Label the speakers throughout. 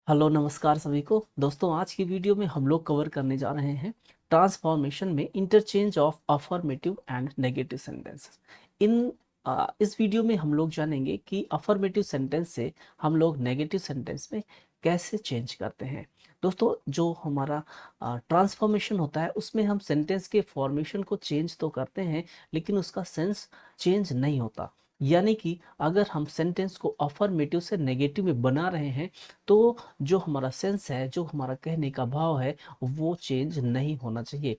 Speaker 1: Hello नमस्कार सभी को दोस्तों। आज की वीडियो में हम लोग कवर करने जा रहे हैं ट्रांसफॉर्मेशन में interchange of affirmative and negative sentences. इस वीडियो में हम लोग जानेंगे कि अफर्मेटिव सेंटेंस से हम लोग नेगेटिव सेंटेंस में कैसे चेंज करते हैं। दोस्तों, जो हमारा ट्रांसफॉर्मेशन होता है उसमें हम सेंटेंस के फॉर्मेशन को चेंज तो करते हैं, लेकिन उसका सेंस चेंज नहीं होता। यानी कि अगर हम सेंटेंस को अफर्मेटिव से नेगेटिव में बना रहे हैं तो जो हमारा सेंस है, जो हमारा कहने का भाव है, वो चेंज नहीं होना चाहिए।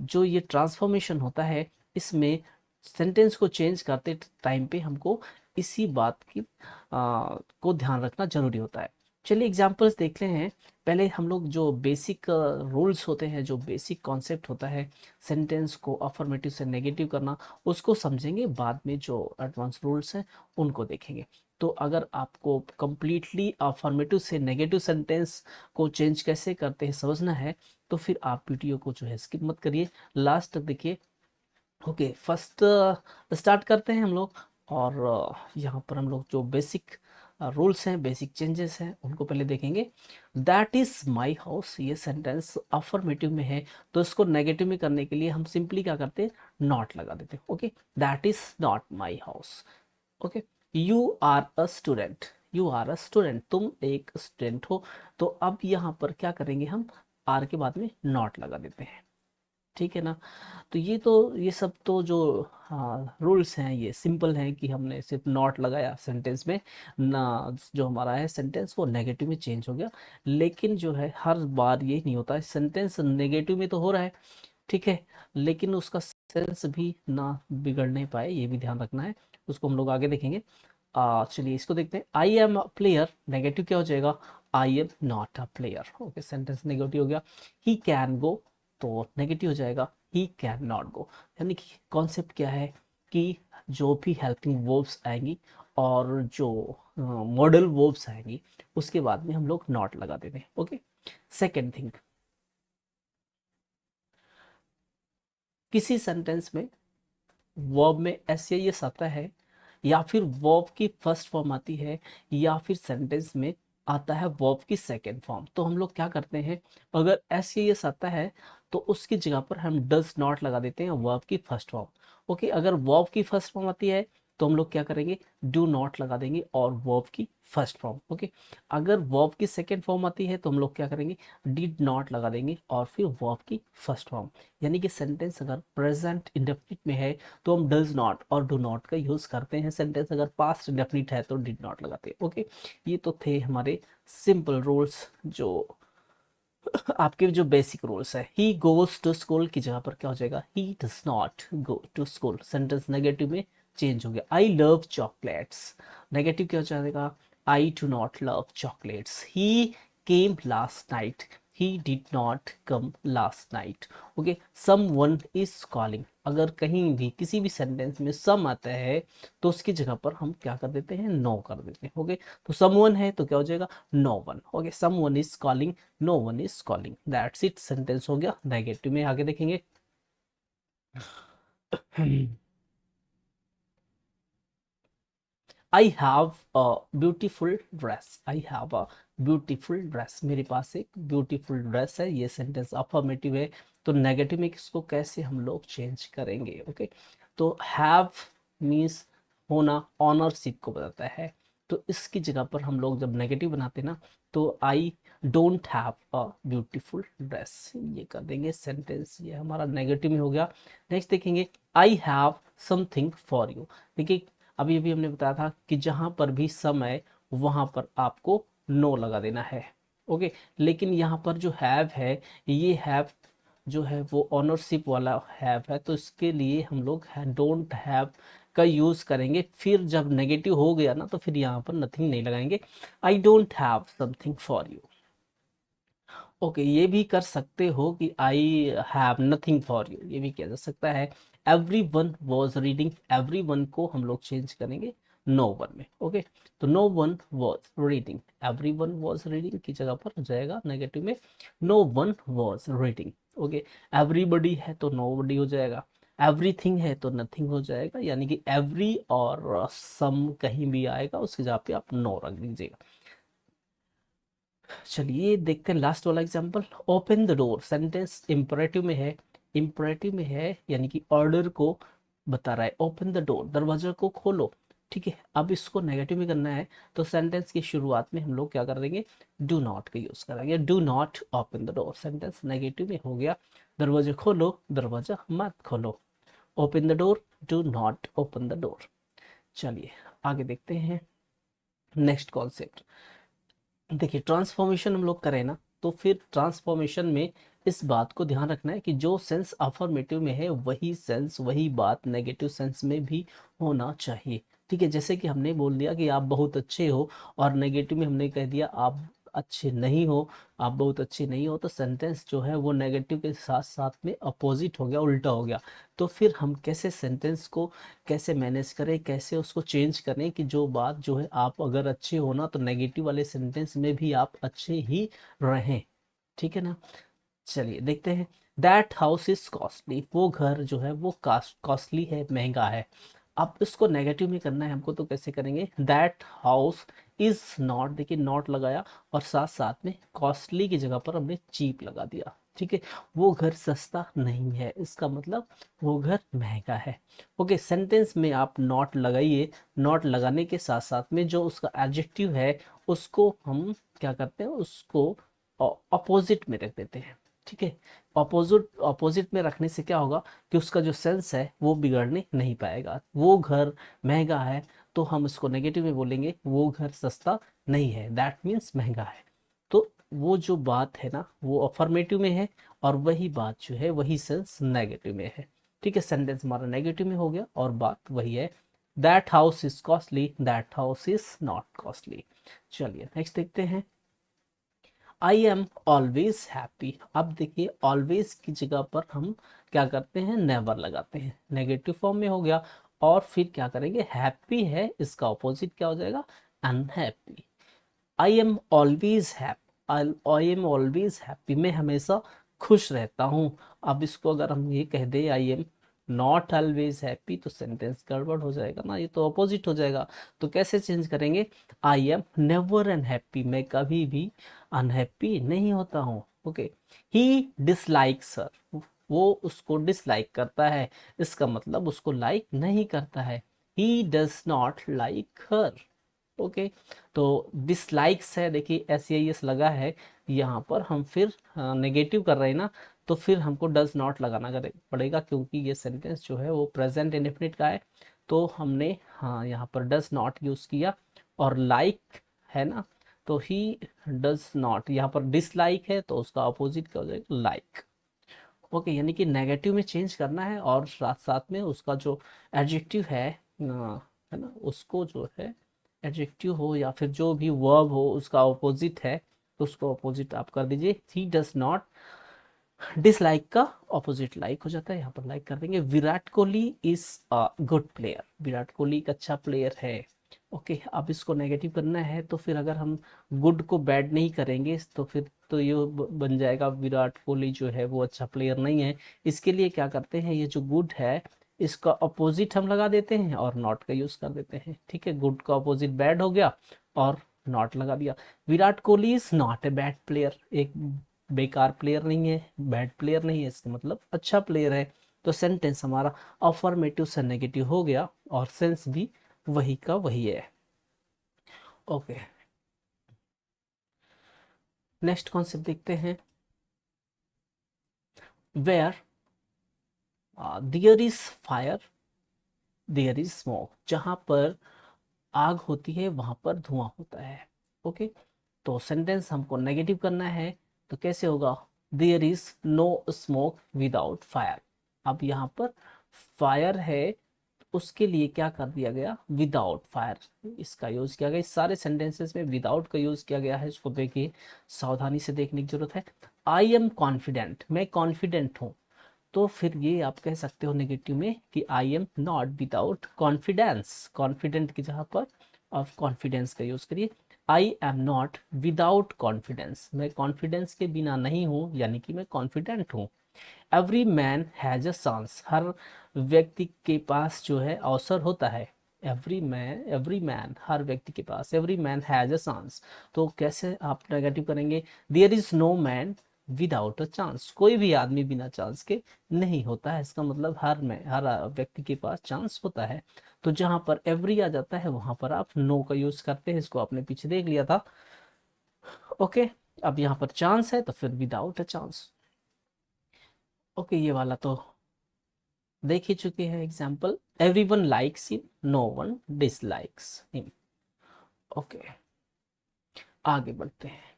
Speaker 1: जो ये ट्रांसफॉर्मेशन होता है, इसमें सेंटेंस को चेंज करते टाइम पे हमको इसी बात की को ध्यान रखना जरूरी होता है। चलिए एग्जांपल्स देख रहे हैं। पहले हम लोग जो बेसिक रूल्स होते हैं, जो बेसिक कॉन्सेप्ट होता है सेंटेंस को अफर्मेटिव से नेगेटिव करना, उसको समझेंगे। बाद में जो एडवांस रूल्स हैं उनको देखेंगे। तो अगर आपको कंप्लीटली अफर्मेटिव से नेगेटिव सेंटेंस को चेंज कैसे करते हैं समझना है, तो फिर आप वीडियो को जो है स्किप मत करिए, लास्ट तक देखिए। ओके, फर्स्ट स्टार्ट करते हैं हम लोग। और यहाँ पर हम लोग जो बेसिक रूल्स हैं, बेसिक चेंजेस हैं, उनको पहले देखेंगे। दैट इज माई हाउस, ये सेंटेंस अफर्मेटिव में है, तो इसको नेगेटिव में करने के लिए हम सिंपली क्या करते हैं, नॉट लगा देते हैं। Okay, that is not my house. Okay, you are a student, you are a student, तुम एक स्टूडेंट हो। तो अब यहाँ पर क्या करेंगे, हम आर के बाद में नॉट लगा देते हैं। ठीक है ना। तो ये सब तो जो रूल्स हैं, ये सिंपल हैं कि हमने सिर्फ नॉट लगाया सेंटेंस में ना, जो हमारा है सेंटेंस वो नेगेटिव में चेंज हो गया। लेकिन जो है हर बार ये नहीं होता है, सेंटेंस नेगेटिव में तो हो रहा है, ठीक है, लेकिन उसका सेंस भी ना बिगड़ने पाए, ये भी ध्यान रखना है। उसको हम लोग आगे देखेंगे। चलिए इसको देखते हैं। I am a player, negative क्या हो जाएगा, आई am not a player. Okay, sentence negative हो गया। ही कैन गो, तो नेगेटिव हो जाएगा ही कैन नॉट गो। यानी कि कॉन्सेप्ट क्या है कि जो भी हेल्पिंग वर्ब्स आएंगी और जो मॉडल वर्ब्स आएंगी, उसके बाद में हम लोग नॉट लगा देते हैं। ओके, सेकेंड थिंग, किसी सेंटेंस में वर्ब में एस या यस आता है, या फिर वर्ब की फर्स्ट फॉर्म आती है, या फिर सेंटेंस में आता है वर्ब की सेकंड फॉर्म, तो हम लोग क्या करते हैं, अगर एस या यस आता है तो उसकी जगह पर हम डज नॉट लगा देते हैं वर्ब की फर्स्ट फॉर्म। ओके, अगर वर्ब की फर्स्ट फॉर्म आती है तो हम लोग क्या करेंगे, डू नॉट लगा देंगे और वर्ब की फर्स्ट फॉर्म। ओके, अगर वर्ब की सेकंड फॉर्म आती है तो हम लोग क्या करेंगे, डिड नॉट लगा देंगे और फिर वर्ब की फर्स्ट फॉर्म। यानी कि सेंटेंस अगर प्रेजेंट इंडेफिनिट में है तो हम डज नॉट और डू नॉट का यूज करते हैं। सेंटेंस अगर पास्ट इंडेफिनिट है तो डिड नॉट लगाते हैं। ओके, ये तो थे हमारे सिंपल रूल्स, जो आपके जो बेसिक रूल्स है। ही गोज टू स्कूल की जगह पर क्या हो जाएगा, he does not go to school, sentence negative में चेंज हो गया। आई लव चॉकलेट्स, नेगेटिव क्या हो जाएगा, I do not love chocolates. He came last night, he did not come last night. Okay, someone is calling, अगर कहीं भी किसी भी सेंटेंस में सम आता है तो उसकी जगह पर हम क्या कर देते हैं, नो कर देते हैं। ओके, तो someone है तो क्या हो जाएगा, no one। Okay, someone is calling, no one is calling, that's it, sentence हो गया नेगेटिव में। आगे देखेंगे। I have a beautiful dress, I have a beautiful dress, मेरे पास एक ब्यूटीफुल ड्रेस है। ये सेंटेंस अफर्मेटिव है, तो नेगेटिव में इसको कैसे हम लोग चेंज करेंगे। ओके, तो हैव मीन्स होना, ऑनरशिप को बताता है, तो इसकी जगह पर हम लोग जब नेगेटिव बनाते हैं ना, तो आई don't have a beautiful dress, ये कर देंगे सेंटेंस, ये हमारा नेगेटिव में हो गया। नेक्स्ट देखेंगे, I have something for you. देखिए, अभी अभी हमने बताया था कि जहां पर भी सम है वहां पर आपको नो लगा देना है। ओके, लेकिन यहाँ पर जो हैव है, ये हैव जो है वो ऑनरशिप वाला हैव है, तो इसके लिए हम लोग डोंट हैव का यूज करेंगे। फिर जब नेगेटिव हो गया ना, तो फिर यहाँ पर नथिंग नहीं लगाएंगे। I don't have something for you. Okay, ये भी कर सकते हो कि I have nothing for you, ये भी किया जा सकता है। Every one was reading, every one को हम लोग चेंज करेंगे नो वन में। ओके, तो no one was reading, every one was reading की जगह पर हो जाएगा नेगेटिव में no one was reading. Okay, everybody है तो नो बडी हो जाएगा, एवरीथिंग है तो नथिंग हो जाएगा, यानी कि एवरी और सम कहीं भी आएगा उसकी जगह पे आप नो रख दीजिएगा। चलिए देखते हैं लास्ट वाला example. Open the door, sentence imperative में है, इंपरेटिव में है यानी कि ऑर्डर को बता रहा है। ओपन द डोर, दरवाजा को खोलो। ठीक है, अब इसको नेगेटिव में करना है तो सेंटेंस की शुरुआत में हम लोग क्या कर देंगे, डू नॉट का यूज करेंगे। Do not open the door, sentence negative में हो गया। दरवाजा खोलो, दरवाजा मत खोलो। Open the door, do not open the door. चलिए आगे देखते हैं नेक्स्ट कॉन्सेप्ट। देखिए ट्रांसफॉर्मेशन हम लोग करें ना, तो फिर ट्रांसफॉर्मेशन में इस बात को ध्यान रखना है कि जो सेंस अफर्मेटिव में है वही सेंस, वही बात नेगेटिव सेंस में भी होना चाहिए। ठीक है, जैसे कि हमने बोल दिया कि आप बहुत अच्छे हो और नेगेटिव में हमने कह दिया आप अच्छे नहीं हो, आप बहुत अच्छे नहीं हो, तो सेंटेंस जो है वो नेगेटिव के साथ साथ में अपोजिट हो गया, उल्टा हो गया। तो फिर हम कैसे सेंटेंस को कैसे मैनेज करें, कैसे उसको चेंज करें कि जो बात जो है, आप अगर अच्छे हो ना तो नेगेटिव वाले सेंटेंस में भी आप अच्छे ही रहें। ठीक है ना, चलिए देखते हैं। दैट हाउस इज कॉस्टली, वो घर जो है वो कॉस्टली है, महंगा है। अब इसको नेगेटिव में करना है हमको, तो कैसे करेंगे, दैट हाउस इज नॉट, देखिए नॉट लगाया और साथ साथ में कॉस्टली की जगह पर हमने चीप लगा दिया। ठीक है, वो घर सस्ता नहीं है, इसका मतलब वो घर महंगा है। ओके, सेंटेंस में आप नॉट लगाइए, नॉट लगाने के साथ साथ में जो उसका एडजेक्टिव है उसको हम क्या करते हैं, उसको अपोजिट में रख देते हैं। ठीक है, अपोजिट अपोजिट में रखने से क्या होगा कि उसका जो सेंस है वो बिगड़ने नहीं पाएगा। वो घर महंगा है तो हम उसको नेगेटिव में बोलेंगे वो घर सस्ता नहीं है, दैट मीन्स महंगा है। तो वो जो बात है ना वो अफर्मेटिव में है और वही बात जो है वही सेंस नेगेटिव में है। ठीक है, सेंटेंस हमारा नेगेटिव में हो गया और बात वही है, that house is costly, that house is not costly. चलिए नेक्स्ट देखते हैं। I am always happy. अब देखिए ऑलवेज की जगह पर हम क्या करते हैं, नेवर लगाते हैं, नेगेटिव फॉर्म में हो गया। और फिर क्या करेंगे, हैप्पी है, इसका ऑपोजिट क्या हो जाएगा, unhappy. I am always happy, I am always happy, मैं हमेशा खुश रहता हूँ। अब इसको अगर हम ये कह दे I am not always happy, तो सेंटेंस गड़बड़ हो जाएगा ना, ये तो अपोजिट हो जाएगा। तो कैसे चेंज करेंगे, आई एम नेवर अनहैप्पी, मैं कभी भी अनहैप्पी नहीं होता हूँ। ओके, ही डिसलाइक्स हर, वो उसको डिसलाइक करता है, इसका मतलब उसको लाइक नहीं करता है। ही does not like her. Okay, तो डिसलाइक्स है, देखिए एस एस लगा है यहाँ पर, हम फिर नेगेटिव कर रहे हैं ना, तो फिर हमको डज नॉट लगाना पड़ेगा क्योंकि ये सेंटेंस जो है वो प्रेजेंट इंडेफिनिट का है। तो हमने हाँ यहाँ पर डज नॉट यूज किया और लाइक है ना, तो ही डज नॉट, यहाँ पर डिसलाइक है तो उसका अपोजिट क्या हो जाएगा, लाइक। ओके, यानी कि नेगेटिव में चेंज करना है और साथ साथ में उसका जो एडजेक्टिव है ना, उसको जो है एडजेक्टिव हो या फिर जो भी वर्ब हो उसका ऑपोजिट है तो उसको ऑपोजिट आप कर दीजिए। ही डज नॉट, डिसलाइक का ऑपोजिट लाइक हो जाता है, यहाँ पर लाइक कर देंगे। Virat Kohli is a good player, Virat Kohli एक अच्छा प्लेयर है। ओके, अब इसको नेगेटिव करना है तो फिर अगर हम गुड को बैड नहीं करेंगे तो फिर तो ये बन जाएगा विराट कोहली जो है वो अच्छा प्लेयर नहीं है। इसके लिए क्या करते हैं, ये जो गुड है इसका अपोजिट हम लगा देते हैं और नॉट का यूज कर देते हैं। ठीक है, गुड का अपोजिट बैड हो गया और नॉट लगा दिया। Virat Kohli is not a bad player, एक बेकार प्लेयर नहीं है, बैड प्लेयर नहीं है, इसका मतलब अच्छा प्लेयर है। तो सेंटेंस हमारा अफर्मेटिव से नेगेटिव हो गया और सेंस भी वही का वही है। ओके, नेक्स्ट कॉन्सेप्ट देखते हैं। Where there is fire there is smoke, जहां पर आग होती है वहां पर धुआं होता है। ओके, तो सेंटेंस हमको नेगेटिव करना है तो कैसे होगा, there is no smoke without fire. अब यहाँ पर फायर है, उसके लिए क्या कर दिया गया, विदाउट फायर इसका यूज किया गया। इस सारे सेंटेंसेस में विदाउट का यूज किया गया है, इसको देखिए सावधानी से देखने की जरूरत है। आई एम कॉन्फिडेंट, मैं कॉन्फिडेंट हूँ, तो फिर ये आप कह सकते हो नेगेटिव में कि I am not without confidence, confident की जगह पर आप कॉन्फिडेंस का यूज करिए। I am not without confidence, मैं कॉन्फिडेंस के बिना नहीं हूँ, यानी कि मैं कॉन्फिडेंट हूँ। Every man has a chance, हर व्यक्ति के पास जो है अवसर होता है। एवरी मैन, हर व्यक्ति के पास, every man has a chance. तो कैसे आप नेगेटिव करेंगे, there is no man without a chance, कोई भी आदमी बिना चांस के नहीं होता है, इसका मतलब हर व्यक्ति के पास चांस होता है। तो जहां पर एवरी आ जाता है वहां पर आप नो का यूज करते हैं, इसको आपने पीछे देख लिया था। ओके, अब यहाँ पर चांस है तो फिर विदाउट अ चांस। ओके, ये वाला तो देख ही चुके हैं example, everyone likes him, no one dislikes him. Okay, आगे बढ़ते हैं।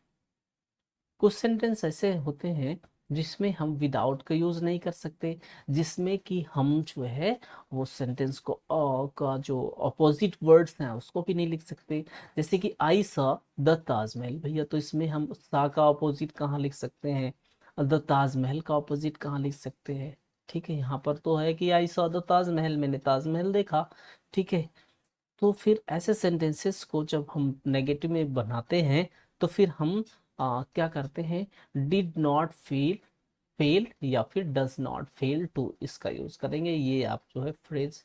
Speaker 1: कुछ सेंटेंस ऐसे होते हैं जिसमें हम विदाउट का यूज नहीं कर सकते, जिसमें कि हम जो है वो सेंटेंस को का जो अपोजिट वर्ड्स हैं उसको भी नहीं लिख सकते। जैसे कि आई सा द ताजमहल, भैया तो इसमें हम सा का अपोजिट कहाँ लिख सकते हैं, द ताजमहल का अपोजिट कहाँ लिख सकते हैं। ठीक है, यहाँ पर तो है कि आई सा द ताजमहल, मैंने ताजमहल देखा। ठीक है, तो फिर ऐसे सेंटेंसेस को जब हम नेगेटिव में बनाते हैं तो फिर हम क्या करते हैं, डिड नॉट फेल, फेल या फिर डज नॉट फेल टू, इसका यूज करेंगे। ये आप जो है फ्रेज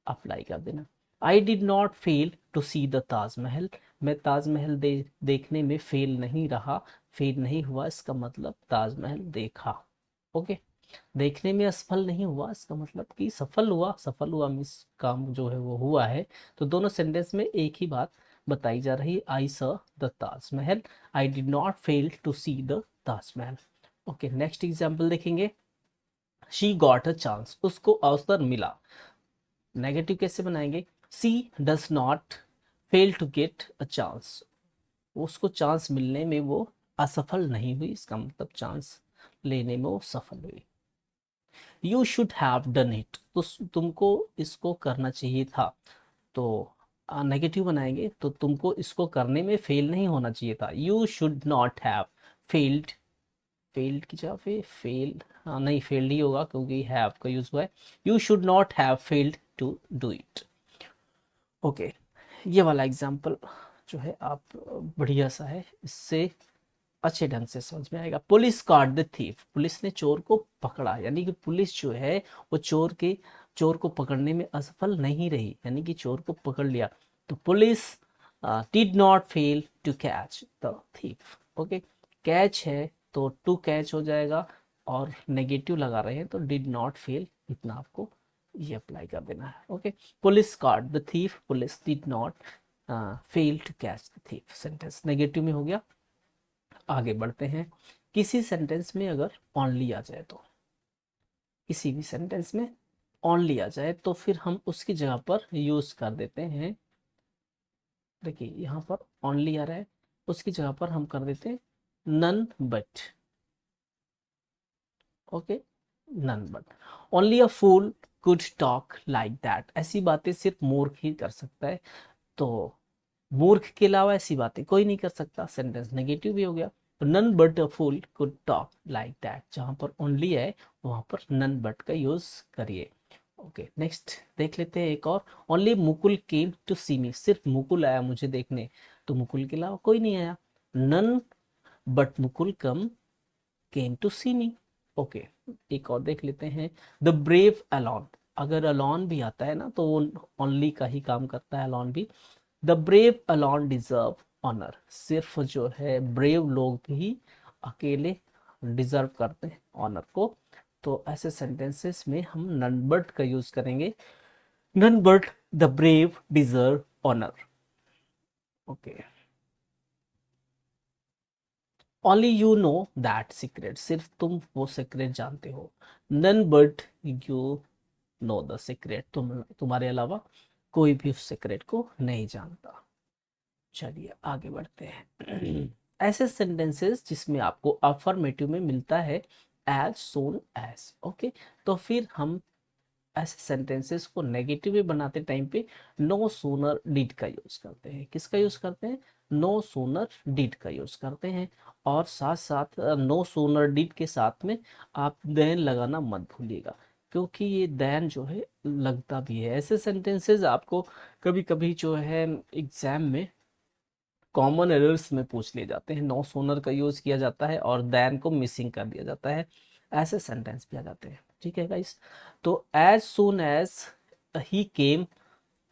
Speaker 1: अप्लाई कर देना। I did not fail to see the Taj Mahal, मैं ताजमहल देखने में फेल नहीं रहा, फेल नहीं हुआ, इसका मतलब ताजमहल देखा। ओके, देखने में असफल नहीं हुआ, इसका मतलब कि सफल हुआ, सफल हुआ मीन्स काम जो है वो हुआ है। तो दोनों सेंटेंस में एक ही बात बताई जा रही है, I saw the Taj Mahal, I did not fail to see the Taj Mahal. Okay, next example देखेंगे, शी गॉट अ चांस, उसको अवसर मिला। नेगेटिव कैसे बनाएंगे, she does not fail to get a chance, उसको चांस मिलने में वो असफल नहीं हुई, इसका मतलब चांस लेने में वो सफल हुई। You should have done it, तो तुमको इसको करना चाहिए था। तो नेगेटिव बनाएंगे तो तुमको इसको करने में फेल नहीं होना चाहिए था, you should not have failed, failed की जगह पे फेल, नहीं फेल्ड ही होगा क्योंकि हैव का यूज हुआ है, you should not have failed to do it. Okay, ये वाला एग्जाम्पल जो है आप बढ़िया सा है, इससे अच्छे ढंग से समझ में आएगा। Police caught the thief, police ने चोर को पकड़ा, यानी कि पुलिस जो है वो चोर को पकड़ने में असफल नहीं रही, यानी कि चोर को पकड़ लिया। तो police did not fail to catch the thief. Okay, catch है तो टू कैच हो जाएगा, और नेगेटिव लगा रहे हैं तो डिड नॉट फेल, इतना आपको ये अप्लाई कर देना है। Okay, police caught the thief, police did not fail to catch the thief, sentence negative में हो गया। आगे बढ़ते हैं, किसी सेंटेंस में अगर ओनली आ जाए, तो किसी भी सेंटेंस में ओनली आ जाए तो फिर हम उसकी जगह पर यूज कर देते हैं, देखिए यहाँ पर ओनली आ रहा है, उसकी जगह पर हम कर देते हैं none but. Okay, none but, only a fool could talk like that, ऐसी बातें सिर्फ मूर्ख ही कर सकता है। तो मूर्ख के अलावा ऐसी बातें कोई नहीं कर सकता, सेंटेंस नेगेटिव भी हो गया। तो none but a fool could talk like that, जहां पर ओनली है वहां पर नन बट का यूज करिए। ओके, नेक्स्ट देख लेते हैं एक और, only Mukul came to see me, सिर्फ मुकुल आया मुझे देखने, तो मुकुल के अलावा कोई नहीं आया, none but Mukul come came to see me. Okay, एक और देख लेते हैं, द ब्रेव अलॉन, अगर अलॉन भी आता है ना तो वो ओनली का ही काम करता है, अलॉन भी। The brave alone deserve honour, सिर्फ जो है ब्रेव लोग भी अकेले डिजर्व करते हैं ऑनर को। तो ऐसे सेंटेंसेस में हम नन बट का यूज करेंगे, none but the brave deserve honour. Okay, only you know that secret, सिर्फ तुम वो सीक्रेट जानते हो, none but you know the secret, तुम्हारे अलावा कोई भी उस सीक्रेट को नहीं जानता। चलिए आगे बढ़ते हैं। ऐसे सेंटेंसेस जिसमें आपको अफर्मेटिव में मिलता है एज सोन एज। ओके, तो फिर हम ऐसे सेंटेंसेस को नेगेटिव में बनाते टाइम पे नो सोनर डिड का यूज करते हैं, किसका यूज करते हैं, नो सोनर डिड का यूज करते हैं। और साथ साथ नो सोनर डिड के साथ में आप देन लगाना मत भूलिएगा, क्योंकि ये देन जो है लगता भी है। ऐसे सेंटेंसेस आपको कभी कभी जो है एग्जाम में कॉमन एरर्स में पूछ लिए जाते हैं, नो सोनर का यूज किया जाता है और देन को मिसिंग कर दिया जाता है, ऐसे सेंटेंस भी आ जाते हैं। ठीक है गाइस, तो as soon as he came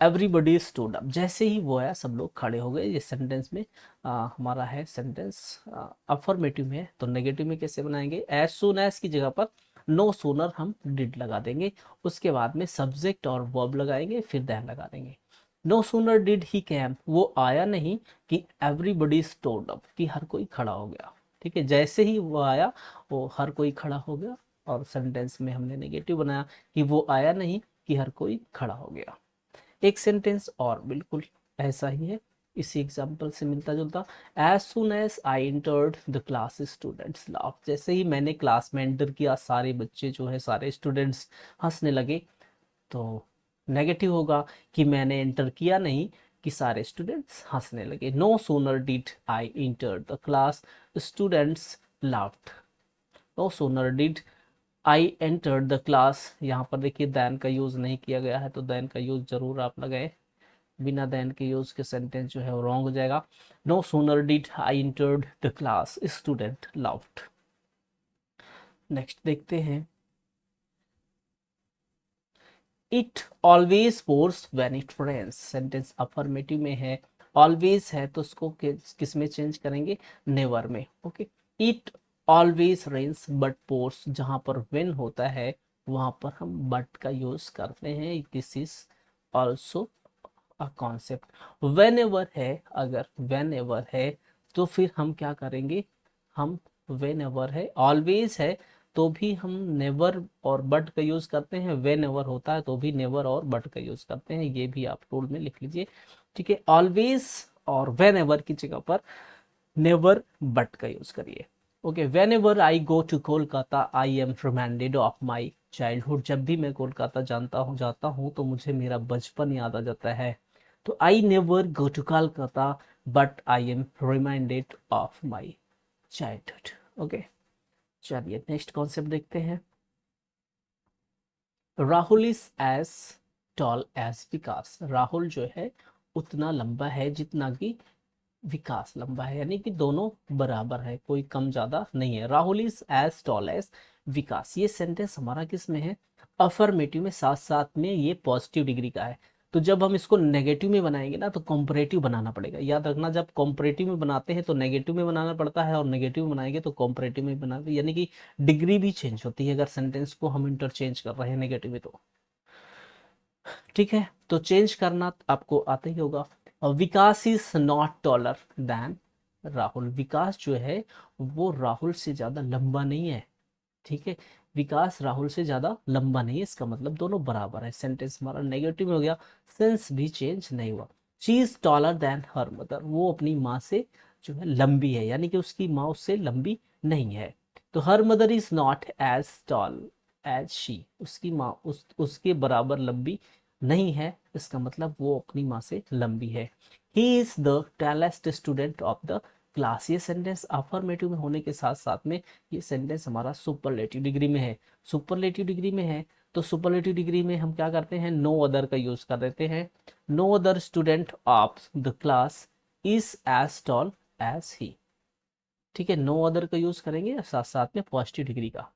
Speaker 1: everybody stood up, जैसे ही वो आया सब लोग खड़े हो गए। ये सेंटेंस में हमारा है सेंटेंस अफर्मेटिव में है, तो नेगेटिव में कैसे बनाएंगे? एज सून एज की जगह पर नो सूनर हम डिड लगा देंगे, उसके बाद में सब्जेक्ट और वर्ब लगाएंगे, फिर देन लगा देंगे। No sooner did he came, वो आया नहीं कि एवरीबडी स्टूड अप, कि हर कोई खड़ा हो गया। ठीक है, जैसे ही वो आया वो हर कोई खड़ा हो गया, और सेंटेंस में हमने नेगेटिव बनाया कि वो आया नहीं कि हर कोई खड़ा हो गया। एक सेंटेंस और बिल्कुल ऐसा ही है, इसी एग्जाम्पल से मिलता जुलता। As soon as I entered the class students laugh, जैसे ही मैंने क्लास में एंटर किया सारे बच्चे जो है, सारे स्टूडेंट्स हंसने लगे। तो नेगेटिव होगा कि मैंने एंटर किया नहीं कि सारे स्टूडेंट्स हंसने लगे। No sooner did I enter the class students laughed. No sooner did I entered the class, यहाँ पर देखिए दैन का यूज नहीं किया गया है, तो दैन का यूज जरूर आप लगाए, बिना दैन के यूज के सेंटेंस जो है वो रॉन्ग हो जाएगा। No sooner did I entered the class student laughed. Next देखते हैं, it always pours when it rains, sentence affirmative में है, ऑलवेज है तो उसको किस में चेंज करेंगे? नेवर में। Okay, it always rains but pours, जहां पर व्हेन होता है वहां पर हम बट का यूज करते हैं। This is also a concept. When ever है, अगर वेन एवर है तो फिर हम क्या करेंगे? हम वेन एवर है, ऑलवेज है तो भी हम नेवर और बट का यूज करते हैं, वेन एवर होता है तो भी नेवर और बट का यूज करते हैं, ये भी आप रूल में लिख लीजिए। ठीक है, ऑलवेज और वेन एवर की जगह पर नेवर बट का यूज करिए। Okay, whenever I go to Kolkata I am reminded of my childhood, जब भी मैं कोलकाता जाता हूँ तो मुझे मेरा बचपन याद आ जाता है। तो I never go to Kolkata but I am reminded of my childhood. Okay, चलिए नेक्स्ट कॉन्सेप्ट देखते हैं। Rahul is as tall as Vikas, Rahul जो है उतना लंबा है जितना कि विकास लंबा है, यानी कि दोनों बराबर है, कोई कम ज्यादा नहीं है। Rahul is as tall as Vikas, ये सेंटेंस हमारा किस में है? अफर्मेटिव में, साथ साथ में ये पॉजिटिव डिग्री का है। तो जब हम इसको नेगेटिव में बनाएंगे ना तो कॉम्परेटिव बनाना पड़ेगा, याद रखना, जब कॉम्परेटिव में बनाते हैं तो नेगेटिव में बनाना पड़ता है, और नेगेटिव में बनाएंगे तो कॉम्परेटिव में बनाते, यानी कि डिग्री भी चेंज होती है अगर सेंटेंस को हम इंटरचेंज कर रहे हैं नेगेटिव में तो। ठीक है, तो चेंज करना आपको आता ही होगा। Vikas is not taller than Rahul, Vikas जो है वो राहुल से ज्यादा लंबा नहीं है। ठीक है, विकास राहुल से ज्यादा लंबा नहीं है, इसका मतलब दोनों बराबर है। सेंटेंस हमारा नेगेटिव में हो गया, सेंस भी चेंज नहीं हुआ। She is taller than her mother, वो अपनी माँ से जो है लंबी है, यानी कि उसकी माँ उससे लंबी नहीं है। तो her mother is not as tall as she, उसकी माँ उसके बराबर लंबी नहीं है, इसका मतलब वो अपनी माँ से लंबी है। He is the talent student of the class, ये सेंटेंस अफर्मेटिव में होने के साथ साथ में ये सेंटेंस हमारा सुपरलेटिव डिग्री में है। सुपरलेटिव डिग्री में है तो सुपरलेटिव डिग्री में हम क्या करते हैं? नो अदर का यूज कर देते हैं। No other student of the class is as tall as he. ठीक है, नो अदर का यूज करेंगे साथ साथ में पॉजिटिव डिग्री का।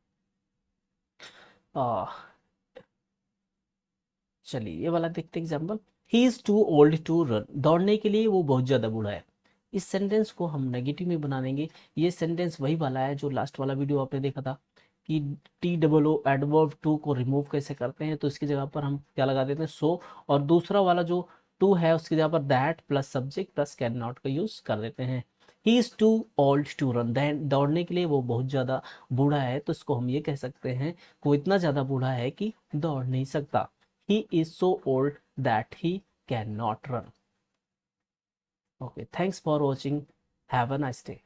Speaker 1: चलिए ये वाला देखते हैं example. He is too old to run, दौड़ने के लिए वो बहुत ज्यादा बूढ़ा है। इस सेंटेंस को हम नेगेटिव में बना देंगे। ये सेंटेंस वही वाला है जो लास्ट वाला वीडियो आपने देखा था कि T double O adverb to को रिमूव कैसे करते हैं, तो इसकी जगह पर हम क्या लगा देते हैं? सो, और दूसरा वाला जो टू है उसकी जगह पर that plus subject plus can not का यूज कर देते हैं। He is too old to run, दौड़ने के लिए वो बहुत ज्यादा बूढ़ा है, तो इसको हम ये कह सकते हैं वो इतना ज्यादा बूढ़ा है कि दौड़ नहीं सकता। He is so old that he cannot run. Okay, thanks for watching. Have a nice day.